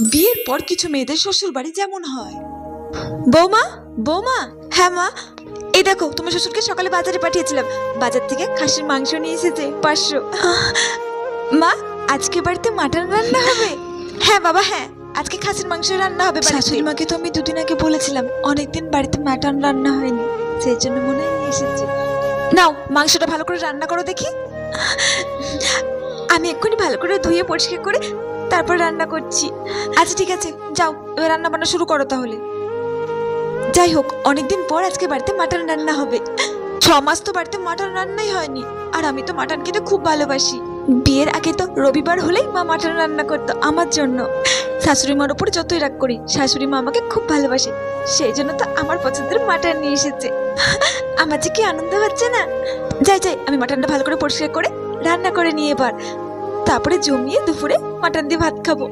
বিয়ের পর কিছু মেয়েদের শ্বশুর বাড়ি যেমন হয়। বৌমা, বৌমা। হ্যাঁ মা, এই দেখো তোমার শ্বশুরকে সকালে বাজারে পাঠিয়েছিলাম, বাজার থেকে খাসির মাংস নিয়ে এসেছে 500। মা, আজকে বাড়িতে মাটন রান্না হবে? হ্যাঁ বাবা, হ্যাঁ, আজকে খাসির মাংস রান্না হবে। শাশুড়ি মাকে তো আমি দুদিন আগে বলেছিলাম অনেকদিন বাড়িতে মাটন রান্না হয়নি, সেই জন্য মনে হয় নিয়ে এসেছে। নাও, মাংসটা ভালো করে রান্না করো দেখি। আমি এক্ষুনি ভালো করে ধুয়ে পরিষ্কার করে তারপর রান্না করছি। আচ্ছা ঠিক আছে, যাও এবার রান্না বান্না শুরু করো তাহলে। যাই হোক, অনেকদিন পর আজকে বাড়িতে মাটন রান্না হবে। 6 মাস তো বাড়িতে মাটন রান্নাই হয়নি, আর আমি তো মাটন খেতে খুব ভালোবাসি। বিয়ের আগে তো রবিবার হলেই মা মাটন রান্না করতো আমার জন্য। শাশুড়ি মার উপর যতই রাগ করি, শাশুড়ি মা আমাকে খুব ভালোবাসে, সেই জন্য তো আমার পছন্দের মাটন নিয়ে এসেছে। আমার যে কি আনন্দ হচ্ছে না। যাই যাই, আমি মাটনটা ভালো করে পরিষ্কার করে রান্না করে নিয়ে এবার তারপরে জমিয়ে দুপুরে মাটন দিয়ে ভাত খাবো।